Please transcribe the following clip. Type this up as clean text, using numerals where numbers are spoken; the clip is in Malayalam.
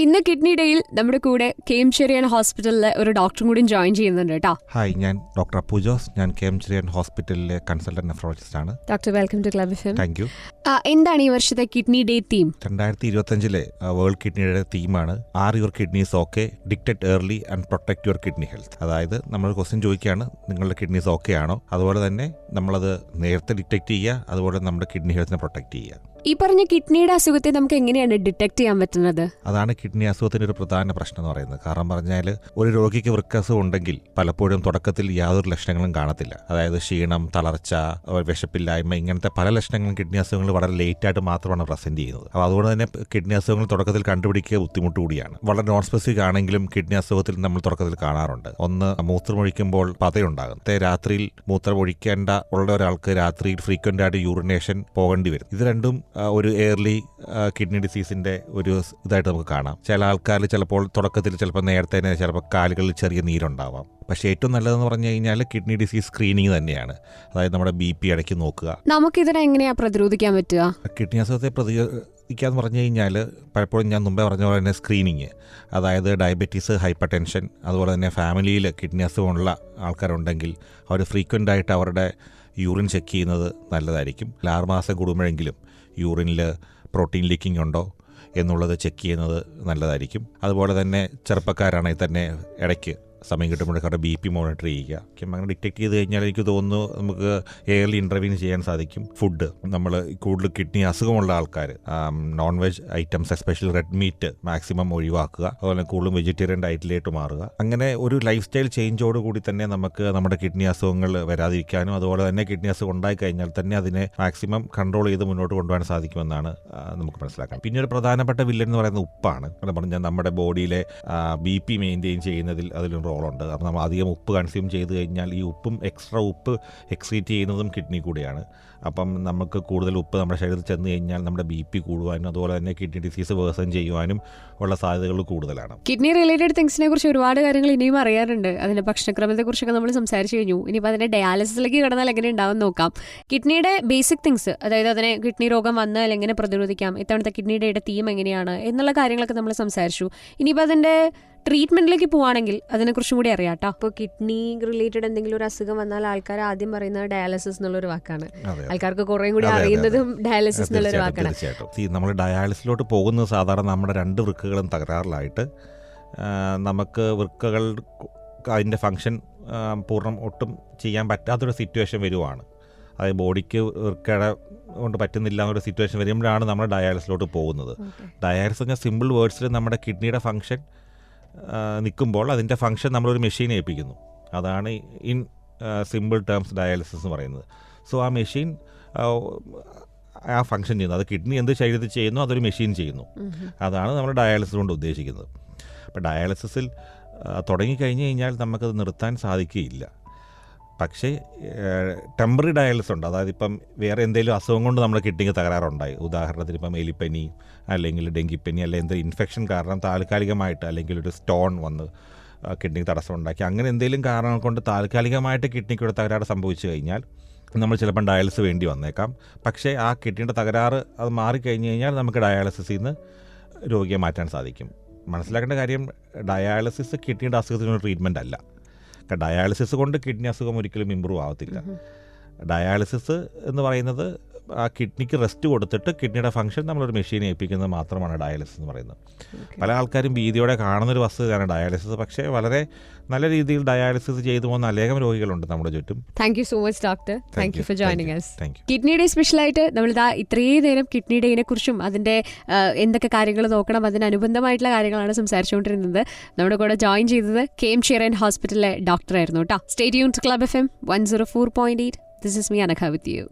ഇന്ന് കിഡ്നി ഡേയിൽ നമ്മുടെ കൂടെ കെഎം ചെറിയാൻ ഹോസ്പിറ്റലിലെ ഒരു ഡോക്ടറും കൂടി ജോയിൻ ചെയ്യുന്നുണ്ട് കേട്ടോ. ഹായ്, ഞാൻ ഡോക്ടർ അപ്പു ജോസ്. ഞാൻ കെഎം ചെറിയാൻ ഹോസ്പിറ്റലിലെ കൺസൾട്ടന്റ് നെഫ്രോളജിസ്റ്റ് ആണ്. Doctor, welcome to club FM. Thank you. എന്താണ് ഈ വർഷത്തെ kidney day theme? 2025 world kidney ഡേയുടെ തീമാണ് are your kidneys okay, dictate early and protect your kidney health. അതായത് നമ്മൾ ക്വസ്റ്റ്യൻ ചോദിക്കുകയാണ്, നിങ്ങളുടെ കിഡ്നീസ് ഓക്കെ ആണോ, അതുപോലെ തന്നെ നമ്മളത് നേരത്തെ ഡിറ്റക്ട് ചെയ്യുക, അതുപോലെ നമ്മുടെ കിഡ്നി ഹെൽത്തിനെ പ്രൊട്ടക്ട് ചെയ്യുക. ഈ പറഞ്ഞ കിഡ്നിയുടെ അസുഖത്തെ നമുക്ക് എങ്ങനെയാണ് ഡിറ്റക്ട് ചെയ്യാൻ പറ്റുന്നത്? അതാണ് കിഡ്നി അസുഖത്തിന്റെ ഒരു പ്രധാന പ്രശ്നം എന്ന് പറയുന്നത്. കാരണം പറഞ്ഞാൽ ഒരു രോഗിക്ക് വൃക്കസുഖം ഉണ്ടെങ്കിൽ പലപ്പോഴും തുടക്കത്തിൽ യാതൊരു ലക്ഷണങ്ങളും കാണത്തില്ല. അതായത് ക്ഷീണം, തളർച്ച, വിശപ്പില്ലായ്മ, ഇങ്ങനത്തെ പല ലക്ഷണങ്ങളും കിഡ്നി അസുഖങ്ങൾ വളരെ ലേറ്റ് ആയിട്ട് മാത്രമാണ് പ്രസന്റ് ചെയ്യുന്നത്. അപ്പോൾ അതുകൊണ്ട് തന്നെ കിഡ്നി അസുഖങ്ങൾ തുടക്കത്തിൽ കണ്ടുപിടിക്കുക ബുദ്ധിമുട്ട് കൂടിയാണ്. വളരെ നോൺ സ്പെസിഫിക് ആണെങ്കിലും കിഡ്നി അസുഖത്തിൽ നമ്മൾ തുടക്കത്തിൽ കാണാറുണ്ട്. ഒന്ന്, മൂത്രമൊഴിക്കുമ്പോൾ പതയുണ്ടാകും. രാത്രിയിൽ മൂത്രമൊഴിക്കേണ്ട ഉള്ള ഒരാൾക്ക് രാത്രിയിൽ ഫ്രീക്വന്റ് ആയിട്ട് യൂറിനേഷൻ പോകേണ്ടി വരും. ഇത് രണ്ടും ഒരു എയർലി കിഡ്നി ഡിസീസിന്റെ ഒരു ഇതായിട്ട് നമുക്ക് കാണാം. ചില ആൾക്കാർ ചിലപ്പോൾ തുടക്കത്തിൽ ചിലപ്പോൾ നേരത്തെ തന്നെ ചിലപ്പോൾ കാലുകളിൽ ചെറിയ നീരുണ്ടാവാം. പക്ഷേ ഏറ്റവും നല്ലതെന്ന് പറഞ്ഞു കഴിഞ്ഞാൽ കിഡ്നി ഡിസീസ് സ്ക്രീനിങ് തന്നെയാണ്. അതായത് നമ്മുടെ BP ഇടയ്ക്ക് നോക്കുക. നമുക്കിതിനെ എങ്ങനെയാ പ്രതിരോധിക്കാൻ പറ്റുക? കിഡ്നി അസുഖത്തെ പ്രതിരോധിക്കാന്ന് പറഞ്ഞു കഴിഞ്ഞാൽ പലപ്പോഴും ഞാൻ മുമ്പേ പറഞ്ഞ പോലെ തന്നെ സ്ക്രീനിങ്, അതായത് ഡയബറ്റീസ്, ഹൈപ്പർ ടെൻഷൻ, അതുപോലെ തന്നെ ഫാമിലിയിൽ കിഡ്നി അസുഖമുള്ള ആൾക്കാരുണ്ടെങ്കിൽ അവർ ഫ്രീക്വൻ്റ് ആയിട്ട് അവരുടെ യൂറിൻ ചെക്ക് ചെയ്യുന്നത് നല്ലതായിരിക്കും. 6 മാസം കൂടുമ്പോഴെങ്കിലും യൂറിനിൽ പ്രോട്ടീൻ ലീക്കിംഗ് ഉണ്ടോ എന്നുള്ളത് ചെക്ക് ചെയ്യുന്നത് നല്ലതായിരിക്കും. അതുപോലെ തന്നെ ചെറുപ്പക്കാരാണെങ്കിൽ തന്നെ ഇടയ്ക്ക് സമയം കിട്ടുമ്പോഴൊക്കെ അവരുടെ BP മോണിറ്റർ ചെയ്യുക. അങ്ങനെ ഡിറ്റക്ട് ചെയ്ത് കഴിഞ്ഞാൽ എനിക്ക് തോന്നുന്നു നമുക്ക് എയർലി ഇൻ്റർവ്യൂൻ ചെയ്യാൻ സാധിക്കും. ഫുഡ്, നമ്മൾ കൂടുതൽ കിഡ്നി അസുഖമുള്ള ആൾക്കാർ non veg items, especially red meat maximum ഒഴിവാക്കുക. അതുപോലെ കൂടുതലും വെജിറ്റേറിയൻ ഡയറ്റിലേക്ക് മാറുക. അങ്ങനെ ഒരു ലൈഫ് സ്റ്റൈൽ ചേഞ്ചോട് കൂടി തന്നെ നമുക്ക് നമ്മുടെ കിഡ്നി അസുഖങ്ങൾ വരാതിരിക്കാനും അതുപോലെ തന്നെ കിഡ്നി അസുഖം ഉണ്ടായി കഴിഞ്ഞാൽ തന്നെ അതിനെ മാക്സിമം കൺട്രോൾ ചെയ്ത് മുന്നോട്ട് കൊണ്ടുപോകാൻ സാധിക്കുമെന്നാണ് നമുക്ക് മനസ്സിലാക്കാൻ. പിന്നെ ഒരു പ്രധാനപ്പെട്ട വില്ലൻ എന്ന് പറയുന്നത് ഉപ്പാണ്. എന്ന് പറഞ്ഞാൽ നമ്മുടെ ബോഡിയിലെ BP മെയിൻറ്റെയിൻ ചെയ്യുന്നതിൽ അതിലൊരു റോളുണ്ട്. അപ്പോൾ നമ്മൾ അധികം ഉപ്പ് കൺസ്യൂം ചെയ്ത് കഴിഞ്ഞാൽ ഈ ഉപ്പും എക്സ്ട്രാ ഉപ്പ് എക്സ്ക്രീറ്റ് ചെയ്യുന്നതും കിഡ്നി കൂടിയാണ്. അപ്പം നമുക്ക് കൂടുതൽ ഉപ്പ് നമ്മുടെ ശരീരത്തിൽ ചെന്ന് കഴിഞ്ഞാൽ നമ്മുടെ BP കൂടുവാനും അതുപോലെ തന്നെ കിഡ്നി ഡിസീസ് വേഴ്സൺ ചെയ്യുവാനും ഉള്ള സാധ്യതകൾ കൂടുതലാണ്. കിഡ്നി റിലേറ്റഡ് തിങ്സിനെ കുറിച്ച് ഒരുപാട് കാര്യങ്ങൾ ഇനിയും അറിയാറുണ്ട്. അതിന്റെ ഭക്ഷണക്രമത്തെക്കുറിച്ചൊക്കെ നമ്മൾ സംസാരിച്ചു കഴിഞ്ഞു. ഇനിയിപ്പോൾ അതിന്റെ ഡയാലിസിസിലേക്ക് കിടന്നാൽ എങ്ങനെ ഉണ്ടാവും നോക്കാം. കിഡ്നിയുടെ ബേസിക് തിങ്സ്, അതായത് അതിനെ കിഡ്നി രോഗം വന്നാൽ എങ്ങനെ പ്രതിരോധിക്കാം, ഇത്തവണത്തെ കിഡ്നി ഡേയുടെ തീം എങ്ങനെയാണ് എന്നുള്ള കാര്യങ്ങളൊക്കെ നമ്മൾ സംസാരിച്ചു. ഇനിയിപ്പോൾ അതിന്റെ ട്രീറ്റ്മെന്റിലേക്ക് പോവാണെങ്കിൽ അതിനെക്കുറിച്ചും കൂടി അറിയാം കേട്ടോ. ഇപ്പോൾ കിഡ്നി റിലേറ്റഡ് എന്തെങ്കിലും ഒരു അസുഖം വന്നാൽ ആൾക്കാർ ആദ്യം പറയുന്നത് ഡയാലിസിസ് എന്നുള്ളൊരു വാക്കാണ്. ആൾക്കാർക്ക് കുറേ കൂടി അറിയുന്നതും ഡയാലിസിസ് എന്നുള്ളൊരു വാക്കാണ്. നമ്മൾ ഡയാലിസിലോട്ട് പോകുന്നത് സാധാരണ നമ്മുടെ 2 വൃക്കകളും തകരാറിലായിട്ട് നമുക്ക് വൃക്കകൾ അതിൻ്റെ ഫങ്ഷൻ പൂർണ്ണം ഒട്ടും ചെയ്യാൻ പറ്റാത്തൊരു സിറ്റുവേഷൻ വരുവാണ്. അതായത് ബോഡിക്ക് വൃക്കയുടെ കൊണ്ട് പറ്റുന്നില്ല എന്നൊരു സിറ്റുവേഷൻ വരുമ്പോഴാണ് നമ്മൾ ഡയാലിസിലോട്ട് പോകുന്നത്. ഡയാലിസിസ് പറഞ്ഞാൽ സിമ്പിൾ വേർഡ്സിൽ നമ്മുടെ കിഡ്നിയുടെ ഫങ്ഷൻ നിൽക്കുമ്പോൾ അതിൻ്റെ ഫങ്ഷൻ നമ്മളൊരു മെഷീൻ ഏൽപ്പിക്കുന്നു. അതാണ് ഇൻ സിമ്പിൾ ടേംസ് ഡയാലിസിസ് എന്ന് പറയുന്നത്. സോ ആ മെഷീൻ ആ ഫങ്ഷൻ ചെയ്യുന്നു. അത് കിഡ്നി എന്ത് ശരീരത്തിൽ ചെയ്യുന്നു അതൊരു മെഷീൻ ചെയ്യുന്നു. അതാണ് നമ്മൾ ഡയാലിസിസ് കൊണ്ട് ഉദ്ദേശിക്കുന്നത്. അപ്പോൾ ഡയാലിസിസിൽ തുടങ്ങിക്കഴിഞ്ഞ് കഴിഞ്ഞാൽ നമുക്കത് നിർത്താൻ സാധിക്കുകയില്ല. പക്ഷേ ടെമ്പററി ഡയാലിസിസ് ഉണ്ട്. അതായത് ഇപ്പം വേറെ എന്തെങ്കിലും അസുഖം കൊണ്ട് നമ്മുടെ കിഡ്നിക്ക് തകരാറുണ്ടായി, ഉദാഹരണത്തിന് ഇപ്പം എലിപ്പനി അല്ലെങ്കിൽ ഡെങ്കിപ്പനി അല്ലെങ്കിൽ എന്തെങ്കിലും ഇൻഫെക്ഷൻ കാരണം താൽക്കാലികമായിട്ട് അല്ലെങ്കിൽ ഒരു സ്റ്റോൺ വന്ന് കിഡ്നിക്ക് തടസ്സം ഉണ്ടാക്കി, അങ്ങനെ എന്തെങ്കിലും കാരണങ്ങൾ കൊണ്ട് താൽക്കാലികമായിട്ട് കിഡ്നിക്ക് ഒരു തകരാറ് സംഭവിച്ചു കഴിഞ്ഞാൽ നമ്മൾ ചിലപ്പം ഡയാലിസിസ് വേണ്ടി വന്നേക്കാം. പക്ഷേ ആ കിഡ്നിയുടെ തകരാറ് അത് മാറിക്കഴിഞ്ഞ് കഴിഞ്ഞാൽ നമുക്ക് ഡയാലിസിസിൽ നിന്ന് രോഗിയെ മാറ്റാൻ സാധിക്കും. മനസ്സിലാക്കേണ്ട കാര്യം, ഡയാലിസിസ് കിഡ്നിയുടെ അസുഖത്തിനൊരു ട്രീറ്റ്മെൻ്റ് അല്ല. ഡയാലിസിസ് കൊണ്ട് കിഡ്നി അസുഖം ഒരിക്കലും ഇമ്പ്രൂവ് ആവത്തില്ല. ഡയാലിസിസ് എന്ന് പറയുന്നത് ആ കിഡ്നിക്ക് റെസ്റ്റ് കൊടുത്തിട്ട് കിഡ്നിയുടെ ഫംഗ്ഷൻ നമ്മളൊരു മെഷീനെ ഏൽപ്പിക്കുന്നത് മാത്രമാണ് ഡയാലിസിസ് എന്ന് പറയുന്നത്. പല ആൾക്കാരും ഭീതിയോടെ കാണുന്നൊരു വസ്തുതയാണ് ഡയാലിസിസ്. പക്ഷേ വളരെ നല്ല രീതിയിൽ ഡയാലിസിസ് ചെയ്തു പോകുന്ന അനേകം രോഗികളുണ്ട് നമ്മുടെ ചുറ്റും. Thank you so much doctor. Thank you for joining us. Kidney day സ്പെഷ്യലായിട്ട് നമ്മളിതാ ഇത്രയും നേരം കിഡ്നി ഡേനെ കുറിച്ചും അതിൻ്റെ എന്തൊക്കെ കാര്യങ്ങൾ നോക്കണം അതിനനുബന്ധമായിട്ടുള്ള കാര്യങ്ങളാണ് സംസാരിച്ചുകൊണ്ടിരുന്നത്. നമ്മുടെ കൂടെ ജോയിൻ ചെയ്തത് കെഎം ചെറിയാൻ ഹോസ്പിറ്റലിലെ ഡോക്ടറായിരുന്നു കേട്ടോ. Stay tuned to club FM 104.8. This is me, Anakha, with you.